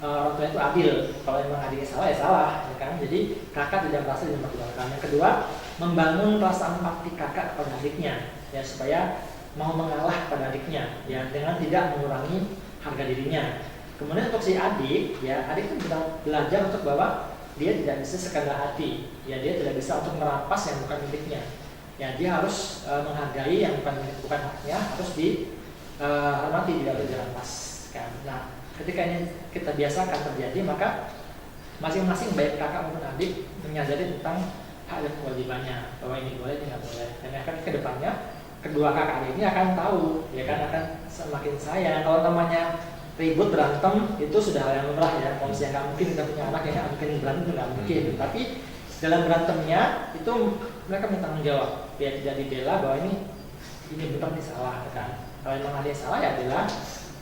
orang tua itu adil. Kalau memang adiknya salah ya salah, ya kan. Jadi kakak tidak merasa dipermalukan. Yang kedua, membangun rasa empati kakak kepada adiknya, ya supaya mau mengalah pada adiknya, ya dengan tidak mengurangi harga dirinya. Kemudian untuk si adik, ya adik itu belajar untuk bahwa dia tidak bisa sekadar hati, ya dia tidak bisa untuk merampas yang bukan miliknya. Ya dia harus menghargai yang bukan haknya, harus dihormati, tidak boleh dirampas. Kan? Nah, ketika ini kita biasakan terjadi, maka masing-masing baik kakak maupun adik menyadari tentang hak dan kewajibannya, bahwa ini boleh, ini nggak boleh. Dan akan ke depannya kedua kakak adik ini akan tahu, ya kan, akan semakin sayang. Kalau namanya ribut berantem itu sudah hal yang lumrah ya. Kalau misalnya nggak mungkin kita punya anak yang nggak mungkin berantem, itu nggak mungkin. Tapi dalam berantemnya itu mereka minta tanggung jawab, biar tidak dibela bahwa ini benar, ini salah kan. Kalau memang ada yang salah ya bela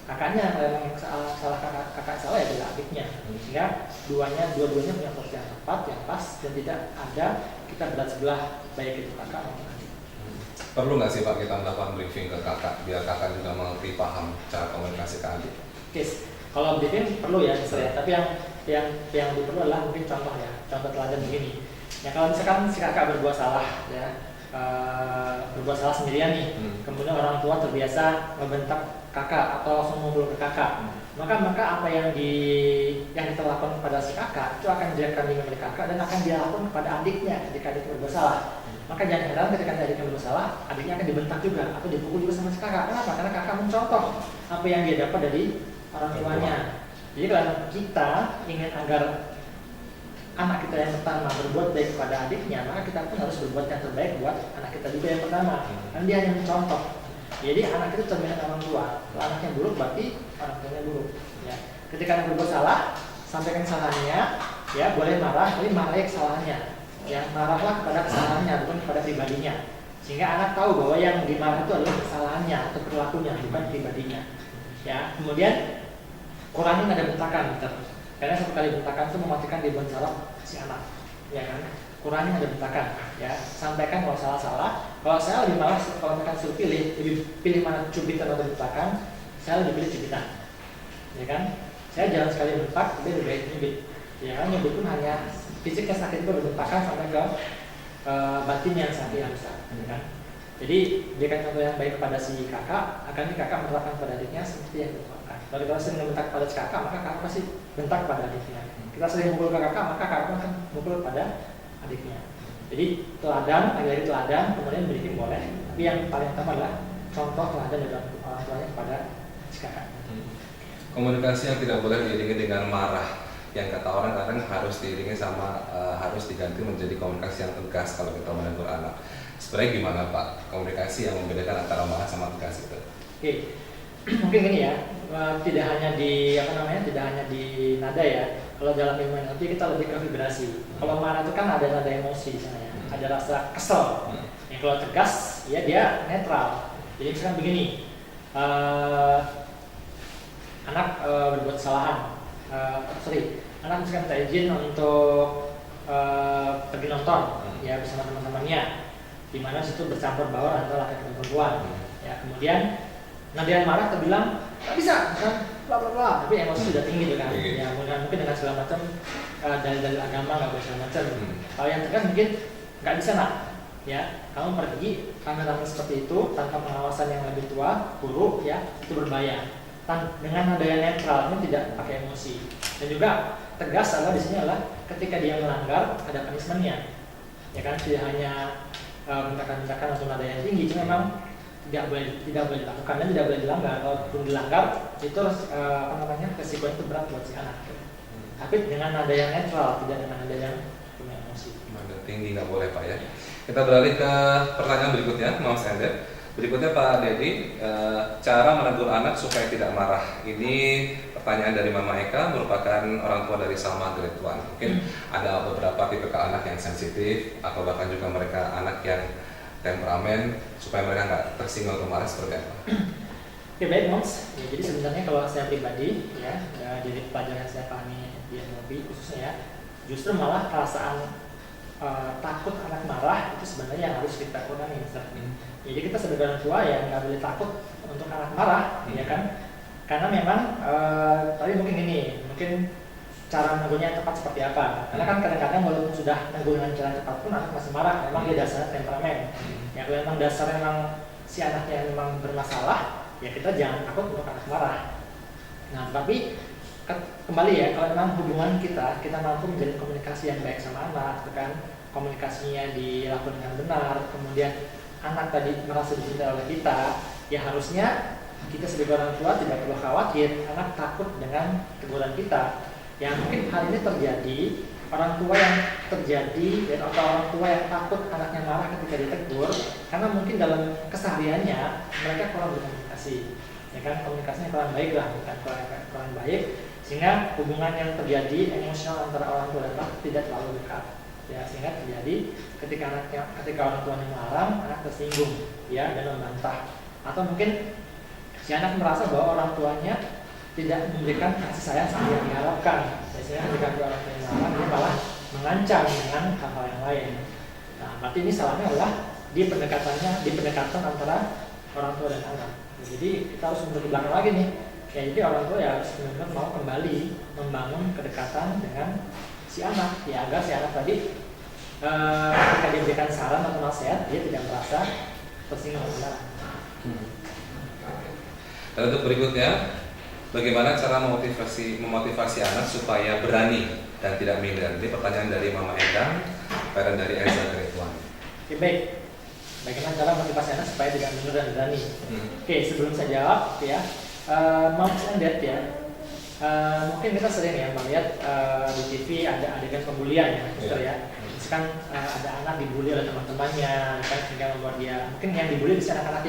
kakaknya, kalau memang yang salah kakak salah ya bela adiknya. Sehingga dua-duanya punya porsi yang tepat, yang pas, dan tidak ada kita berat sebelah baik itu kakak maupun adik. Perlu nggak sih Pak kita melakukan briefing ke kakak biar kakak juga mengerti, paham cara komunikasi ke adik? Oke, kalau briefing perlu ya misalnya, tapi yang lebih perlu adalah mungkin contoh ya, contoh teladan begini. Ya kalau misalkan si kakak berbuat salah ya, berbuat salah sendirian nih, kemudian orang tua terbiasa membentak kakak atau langsung memukul ke kakak, maka apa yang kita lakukan kepada si kakak itu akan direkam oleh kakak dan akan dia lakukan kepada adiknya ketika adik berbuat salah. Maka jangan heran ketika adiknya berbuat salah, adiknya akan dibentak juga atau dipukul juga sama si kakak. Kenapa? Karena kakak mencontoh apa yang dia dapat dari orang tuanya. Jadi kalau kita ingin agar anak kita yang pertama berbuat baik kepada adiknya, maka kita pun harus berbuat yang terbaik buat anak kita juga yang pertama. Kan dia hanya mencontoh. Jadi anak itu cerminan orang tua. Kalau anaknya buruk berarti orang tuanya buruk. Ya. Ketika anak berbuat salah, sampaikan kesalahannya. Ya boleh marah, tapi marah kesalahannya. Ya marahlah kepada kesalahannya, bukan kepada pribadinya. Sehingga anak tahu bahwa yang dimarah itu adalah kesalahannya atau perilakunya, bukan pribadinya. Ya kemudian kurangi ada bentakan, karena satu kali bentakan itu mematikan ribuan saraf si anak, ya kan? Kurangi ada bentakan, ya. Sampaikan kalau salah. Kalau saya lebih malas, kalau mereka suruh pilih mana cubitan atau bentakan, saya lebih pilih cubitan, ya kan? Saya jarang sekali bentak, tapi lebih baik nyubit, ya kan? Nyubit pun hanya fisiknya sakit itu berbentakan sampai ke batin yang sakit yang besar, ya kan? Jadi berikan contoh yang baik kepada si kakak, akan kakak menerapkan pada adiknya seperti yang dilakukan. Kalau kita sering membentak pada si kakak, maka kakak pasti bentak pada adiknya. Kita sering mukul ke kakak, maka kakak akan mukul pada adiknya. Jadi teladan, lagi-lagi teladan, kemudian briefing boleh. Tapi yang paling utama adalah contoh teladan dari orang tuanya kepada si kakak. Komunikasi yang tidak boleh diiringi dengan marah, yang kata orang kadang harus diiringi sama harus diganti menjadi komunikasi yang tegas kalau kita menegur anak. Sebenarnya gimana Pak komunikasi yang membedakan antara marah sama tegas itu? Oke, mungkin gini ya, tidak hanya di nada ya. Kalau dalam ilmu NLP kita lebih ke vibrasi. Kalau marah itu kan ada nada emosi misalnya, ada rasa kesel. Yang kalau tegas ya dia netral. Jadi misalkan begini, anak berbuat kesalahan, anak misalkan minta izin untuk pergi nonton ya bersama teman-temannya, di mana situ bercampur baur antara laki-laki dan perempuan. Ya kemudian Nadian marah terbilang nggak bisa, kan bla bla bla, tapi emosi sudah tinggi tuh kan. Ya mungkin dengan segala macam dalil agama nggak boleh segala macam. Kalau yang tegas mungkin nggak bisa nak, ya kamu pergi karena seperti itu tanpa pengawasan yang lebih tua, guru ya itu berbahaya. Dengan nada yang netral, ini tidak pakai emosi. Dan juga tegas adalah di sini adalah ketika dia melanggar ada punishment-nya, ya kan, tidak hanya bentakan-bentakan atau nada yang tinggi, itu memang tidak boleh dilakukan dan tidak boleh dilanggar. Kalaupun dilanggar itu resikonya itu berat buat si anak. Tapi dengan nada yang netral, tidak dengan nada yang punya emosi. Nada tinggi nggak boleh Pak ya. Kita beralih ke pertanyaan berikutnya, Mas Ender. Berikutnya Pak Dedi, cara menegur anak supaya tidak marah. Ini pertanyaan dari Mama Eka, merupakan orang tua dari Salma Grade 1. Mungkin ada beberapa tipe anak yang sensitif, atau bahkan juga mereka anak yang temperamen, supaya mereka nggak tersinggung atau marah seperti apa? Oke, baik Moms. Ya, jadi sebenarnya kalau saya pribadi ya dari pelajaran yang saya pahami di MLB khususnya ya, justru malah perasaan takut anak marah itu sebenarnya yang harus kita kurangi. Jadi kita sebagai orang tua ya nggak boleh takut untuk anak marah, ya kan? Karena memang tadi mungkin cara menegurnya yang tepat seperti apa? Karena kan kadang-kadang walaupun sudah menegur dengan cara tepat pun anak masih marah. Memang dia dasarnya temperamen. Ya kalau memang dasar memang si anaknya memang bermasalah, ya kita jangan takut untuk anak marah. Nah, tapi kembali ya, kalau memang hubungan kita mampu menjalin komunikasi yang baik sama anak, kan komunikasinya dilakukan dengan benar, kemudian anak tadi merasa dicintai oleh kita, ya harusnya kita sebagai orang tua tidak perlu khawatir anak takut dengan teguran kita. Yang mungkin hal ini terjadi orang tua yang atau orang tua yang takut anaknya marah ketika ditegur karena mungkin dalam kesehariannya mereka kurang berkomunikasi, ya kan, komunikasinya kurang baik lah, bukan kurang baik, sehingga hubungan yang terjadi emosional antara orang tua dan anak tidak terlalu dekat, ya, sehingga terjadi ketika orang tuanya melarang, anak tersinggung, ya, dan membantah, atau mungkin si anak merasa bahwa orang tuanya tidak memberikan kasih sayang seperti yang diharapkan. Biasanya ketika orang tuanya melarang, dia malah mengancam dengan hal-hal yang lain. Nah, berarti ini salahnya adalah di pendekatan antara orang tua dan anak. Jadi kita harus mundur ke belakang lagi nih. Ya, jadi orang tua ya harus benar-benar mau kembali membangun kedekatan dengan si anak, ya agar si anak tadi ketika diberikan saran atau nasihat dia tidak merasa tersinggung. Dan untuk berikutnya, bagaimana cara memotivasi anak supaya berani dan tidak minder? Ini pertanyaan dari Mama Eka, parent dari Elsa Grade 1. Oke, baik. Bagaimana cara motivasi anak supaya tidak minder dan berani? Oke, sebelum saya jawab, ya, Moms and Dad ya, mungkin kita sering ya melihat di TV ada adegan pembulian ya, gitu ya. Misalkan ada anak dibully oleh teman-temannya, kan, sehingga membuat dia, mungkin yang dibully bisa anak-anak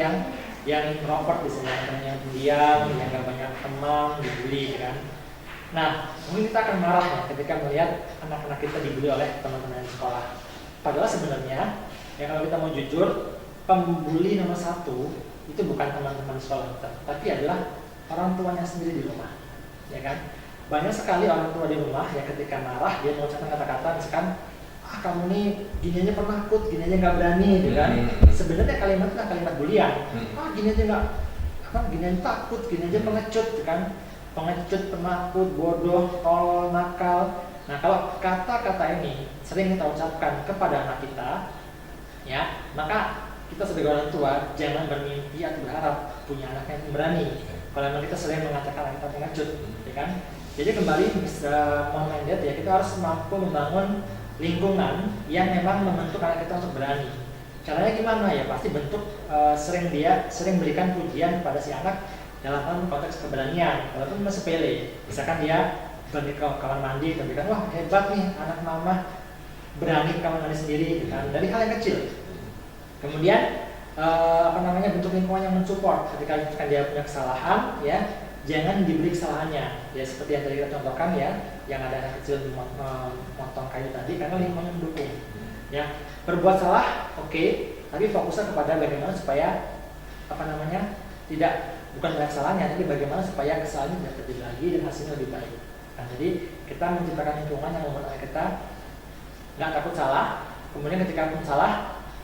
yang introvert, misalnya yang pendiam, yang gak banyak teman, dibully, kan. Nah, mungkin kita akan marah ya, ketika melihat anak-anak kita dibully oleh teman-teman di sekolah. Padahal sebenarnya, ya kalau kita mau jujur, pembuli nomor satu itu bukan teman-teman sekolah kita, tapi adalah orang tuanya sendiri di rumah, ya kan. Banyak sekali orang tua di rumah ya ketika marah dia mengucapkan kata-kata misalkan, kamu nih gini aja penakut, gini aja nggak berani, gitu kan. Sebenarnya kalimat itu kalimat bulian. Gini aja nggak, gini aja takut, gini aja pengecut, gitu kan. Pengecut, penakut, bodoh, tolol, nakal. Nah, kalau kata-kata ini sering kita ucapkan kepada anak kita, ya, maka kita sebagai orang tua jangan bermimpi atau berharap punya anak yang berani. Kalau memang kita sering mengatakan anak kita pengecut, ya kan. Jadi kembali bisa momennya ya, kita harus mampu membangun lingkungan yang memang membentuk anak kita untuk berani. Caranya gimana ya? Pasti bentuk sering berikan pujian kepada si anak dalam konteks keberanian, walaupun masih sepele. Misalkan dia berani ke kamar mandi, dan bilang, wah hebat nih anak mama, berani ke kamar mandi sendiri, kan? Dari hal yang kecil. Kemudian bentuk lingkungan yang mensupport ketika dia punya kesalahan, ya. Jangan diberi kesalahannya, ya seperti yang tadi kita contohkan ya, yang ada anak kecil memotong kayu tadi karena lingkungan mendukung. Ya, berbuat salah, oke, tapi fokusnya kepada bagaimana supaya bukan dengan kesalahannya, tapi bagaimana supaya kesalahannya tidak terjadi lagi dan hasilnya lebih baik. Nah, jadi kita menciptakan lingkungan yang membuat anak kita nggak takut salah, kemudian ketika pun salah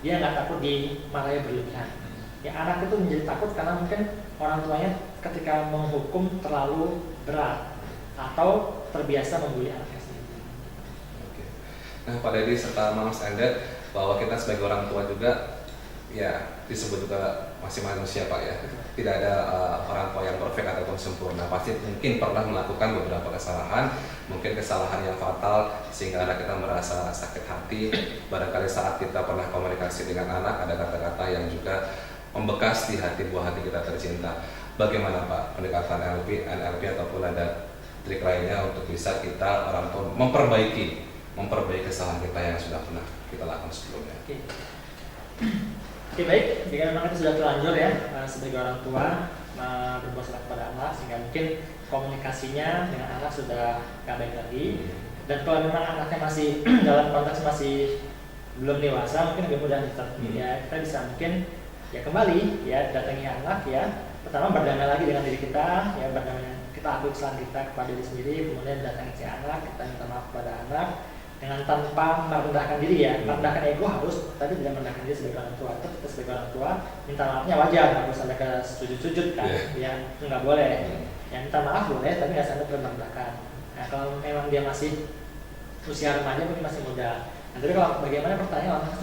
dia nggak takut dimarahi berlebihan. Ya, anak itu menjadi takut karena mungkin orang tuanya ketika menghukum terlalu berat atau terbiasa membuli anaknya sendiri. Oke. Nah, Pak Dedi serta Moms and Dad, bahwa kita sebagai orang tua juga ya disebut juga masih manusia Pak ya. Tidak ada orang tua yang perfect ataupun sempurna. Pasti mungkin pernah melakukan beberapa kesalahan, mungkin kesalahan yang fatal sehingga anak kita merasa sakit hati. Barangkali saat kita pernah komunikasi dengan anak ada kata-kata yang juga membekas di hati buah hati kita tercinta. Bagaimana Pak pendekatan NLP ataupun ada trik lainnya untuk bisa kita orang tua memperbaiki kesalahan kita yang sudah pernah kita lakukan sebelumnya? Oke, baik, jika memang itu sudah terlanjur ya sebagai orang tua berbuat salah kepada anak sehingga mungkin komunikasinya dengan anak sudah gak baik lagi, dan kalau memang anaknya masih dalam konteks masih belum dewasa mungkin lebih mudah ya kita bisa mungkin ya kembali ya datangi anak ya, pertama berdamai lagi dengan diri kita ya, berdamai kita akui kesalahan kita kepada diri sendiri, kemudian datangi si anak, kita minta maaf kepada anak dengan tanpa merendahkan diri ya, merendahkan ego harus, tapi tidak merendahkan diri sebagai orang tua. Tetap kita sebagai orang tua minta maafnya wajar, nggak harus sampai ke sujud-sujud kan, ya nggak boleh. Ya minta maaf boleh, tapi nggak sampai merendahkan. Nah kalau memang dia masih usia remaja mungkin masih muda. Nah tapi kalau bagaimana pertanyaan orang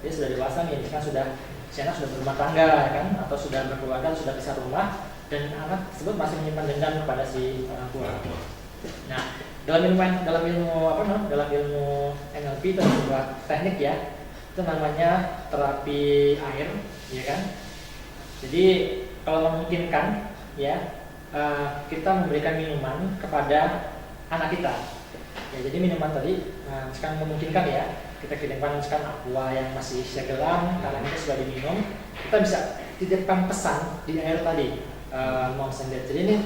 dia sudah dewasa nih, kan sudah berumah tangga ya kan, atau sudah berkeluarga, sudah pisah rumah, dan anak tersebut masih menyimpan dendam kepada si orang tua. Nah dalam ilmu NLP itu ada sebuah teknik ya, itu namanya terapi air, ya kan. Jadi kalau memungkinkan ya kita memberikan minuman kepada anak kita. Ya, jadi minuman tadi, sekarang memungkinkan ya kita kirimkan misalkan aqua yang masih segelam karena kita sudah diminum, kita bisa titipkan pesan di air tadi, Moms and Dad. Jadi ini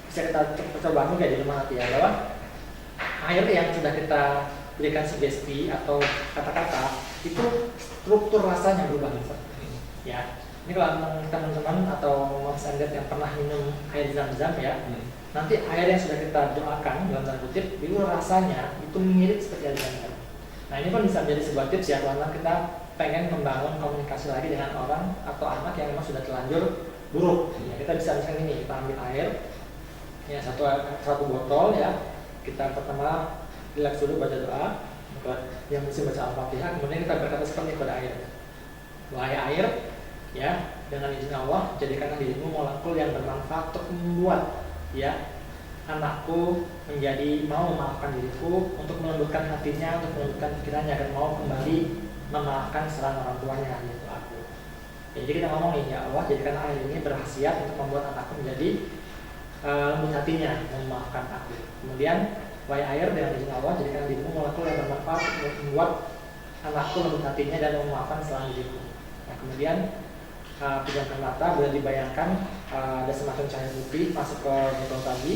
bisa kita coba juga di rumah nanti ya, bahwa air yang sudah kita berikan sugesti atau kata-kata itu struktur rasanya berubah gitu. Ya, ini kalau teman-teman atau Moms and Dad yang pernah minum air zam-zam ya, nanti air yang sudah kita doakan dalam tanda kutip itu rasanya itu mirip seperti air zam-zam. Nah ini pun bisa menjadi sebuah tips ya kalau kita pengen membangun komunikasi lagi dengan orang atau anak yang memang sudah terlanjur buruk. Ya, kita bisa misalnya ini, kita ambil air ya satu botol ya. Kita pertama relax dulu baca doa, yang mesti baca Al-Fatihah, kemudian kita berkata seperti kepada air. Wahai air, ya dengan izin Allah jadikanlah dirimu molekul yang bermanfaat untuk membuat ya anakku menjadi mau memaafkan diriku, untuk melembutkan hatinya, untuk melembutkan pikirannya, dan mau kembali memaafkan kesalahan orang tuanya, yaitu aku. Jadi kita ngomong nih, ya Allah jadikan air ini berkhasiat untuk membuat anakku menjadi lembut hatinya, memaafkan aku. Kemudian, wahai air, dengan izin Allah jadikan dirimu molekul yang bermanfaat untuk membuat anakku lembut hatinya dan memaafkan kesalahan diriku. Nah, kemudian pejamkan mata, boleh dibayangkan ada semacam cahaya putih masuk ke botol tadi,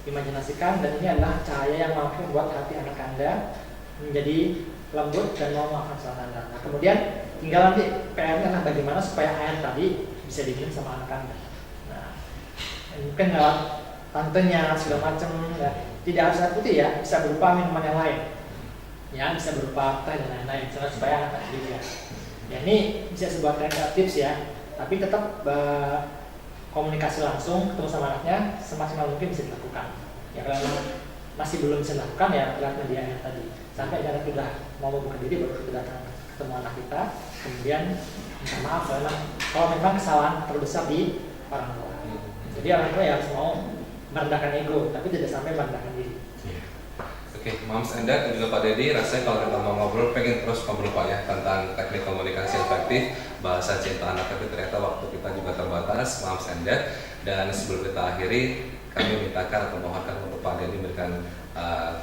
imajinasikan, dan ini adalah cahaya yang mampu membuat hati anak Anda menjadi lembut dan mau memaafkan kesalahan Anda. Nah, kemudian tinggal nanti PR-nya adalah bagaimana supaya air tadi bisa diminum sama anak Anda. Nah, mungkin lewat tantenya segala macam ya. Tidak harus air putih ya, bisa berupa minuman yang lain. Ya, bisa berupa teh dan lain-lain, supaya anak juga. Ya, ini bisa sebuah tips ya, tapi tetap komunikasi langsung ketemu sama anaknya semaksimal mungkin bisa dilakukan. Ya kalau masih belum bisa dilakukan ya lihat media yang tadi. Sampai anak sudah mau membuka diri baru kita datang ketemu anak kita, kemudian minta maaf kalau memang kesalahan terbesar di orang tua. Jadi orang tua ya harus mau merendahkan ego, tapi tidak sampai merendahkan diri. Oke, Moms and Dad dan juga Pak Dedi, rasanya kalau kita mau ngobrol, pengen terus ngobrol Pak ya tentang teknik komunikasi efektif, bahasa cinta anak, tapi ternyata waktu kita juga terbatas, Moms and Dad. Dan sebelum kita akhiri, kami mintakan atau mohonkan untuk Pak Dedi memberikan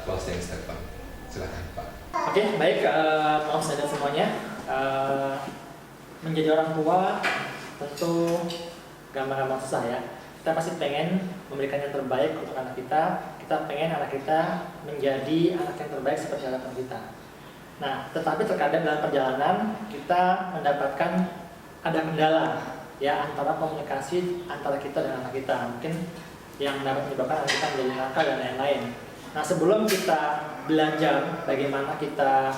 closing statement. Silakan Pak. Oke, baik Moms and Dad semuanya. Menjadi orang tua tentu gampang-gampang susah ya. Kita pasti pengen memberikan yang terbaik untuk anak kita. Kita pengen anak kita menjadi anak yang terbaik seperti harapan kita. Nah, tetapi terkadang dalam perjalanan kita mendapatkan ada kendala ya antara komunikasi antara kita dan anak kita. Mungkin yang dapat menyebabkan anak kita menjadi nakal dan lain-lain. Nah, sebelum kita belajar bagaimana kita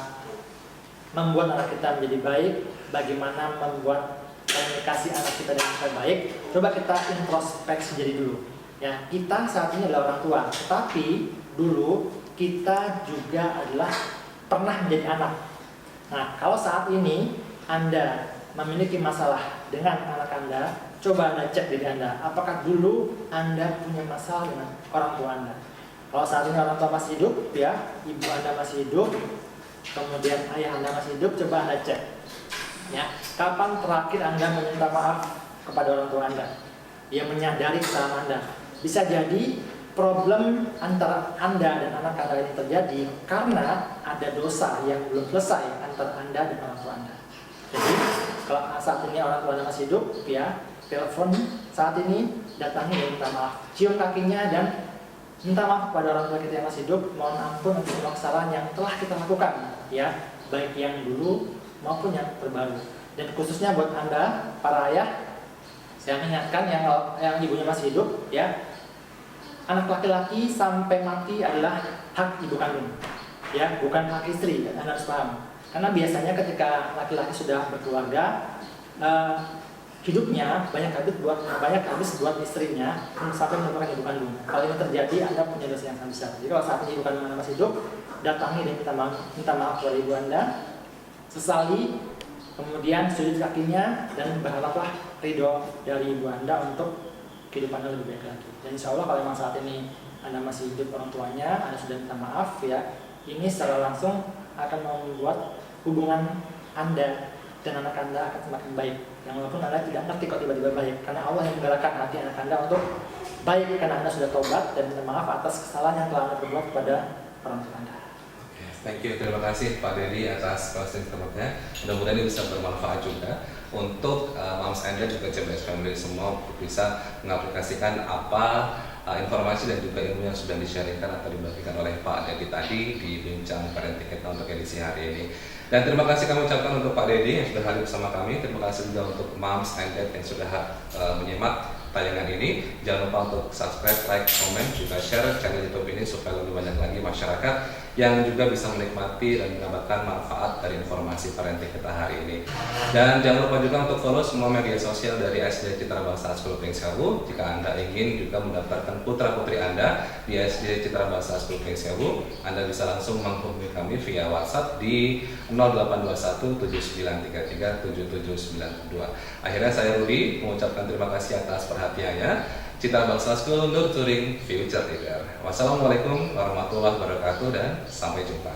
membuat anak kita menjadi baik, bagaimana membuat komunikasi anak kita dengan baik, coba kita introspeksi diri dulu. Ya, kita saat ini adalah orang tua, tetapi dulu kita juga adalah pernah menjadi anak. Nah, kalau saat ini Anda memiliki masalah dengan anak Anda, coba Anda cek diri Anda, apakah dulu Anda punya masalah dengan orang tua Anda. Kalau saat ini orang tua masih hidup, ya, ibu Anda masih hidup, kemudian ayah Anda masih hidup, coba Anda cek. Ya, kapan terakhir Anda meminta maaf kepada orang tua Anda? Dia menyadari kesalahan Anda. Bisa jadi problem antara Anda dan anak Anda ini terjadi karena ada dosa yang belum selesai antara Anda dan orang tua Anda. Jadi, kalau saat ini orang tua Anda masih hidup, ya, telepon saat ini, datangi dan minta maaf. Cium kakinya dan minta maaf kepada orang tua kita yang masih hidup. Mohon ampun untuk semua kesalahan yang telah kita lakukan, ya, baik yang dulu maupun yang terbaru. Dan khususnya buat Anda, para ayah, saya mengingatkan yang ibunya masih hidup, ya, anak laki-laki sampai mati adalah hak ibu kandung, ya, bukan hak istri. Anda harus paham. Karena biasanya ketika laki-laki sudah berkeluarga, hidupnya banyak habis buat istrinya sampai melupakan ibu kandung. Kalau ini terjadi, Anda punya dosa yang sangat besar. Jadi kalau saat ini ibu kandung Anda masih hidup, datangi dan minta maaf kepada ibu Anda, sesali, kemudian sujud kakinya dan berharaplah ridho dari ibu Anda untuk kehidupan Anda lebih baik lagi. Dan insya Allah kalau memang saat ini Anda masih hidup orang tuanya, Anda sudah minta maaf, ya, ini secara langsung akan membuat hubungan Anda dan anak Anda akan semakin baik. Yang walaupun Anda tidak ngerti kok tiba-tiba baik, karena Allah yang menggerakkan hati anak Anda untuk baik karena Anda sudah tobat dan minta maaf atas kesalahan yang telah Anda perbuat kepada orang tua Anda. Thank you, terima kasih Pak Dedi atas closing statement-nya. Mudah-mudahan ini bisa bermanfaat juga untuk moms and dad juga CBS Family semua untuk bisa mengaplikasikan apa informasi dan juga ilmu yang sudah di-sharingkan atau dibagikan oleh Pak Dedi tadi di bincang parenting kita untuk edisi hari ini. Dan terima kasih kami ucapkan untuk Pak Dedi yang sudah hadir bersama kami. Terima kasih juga untuk moms and dad yang sudah menyimak tayangan ini. Jangan lupa untuk subscribe, like, komen, juga share channel YouTube ini supaya lebih banyak lagi masyarakat yang juga bisa menikmati dan mendapatkan manfaat dari informasi parenting kita hari ini. Dan jangan lupa juga untuk follow semua media sosial dari SD Citra Bangsa School Pringsewu. Jika Anda ingin juga mendaftarkan putra-putri Anda di SD Citra Bangsa School Pringsewu, Anda bisa langsung menghubungi kami via WhatsApp di 0821 7933 7792. Akhirnya saya Rudi mengucapkan terima kasih atas perhatiannya. Citra Bangsa School Nurturing Future Leader. Wassalamualaikum warahmatullahi wabarakatuh dan sampai jumpa.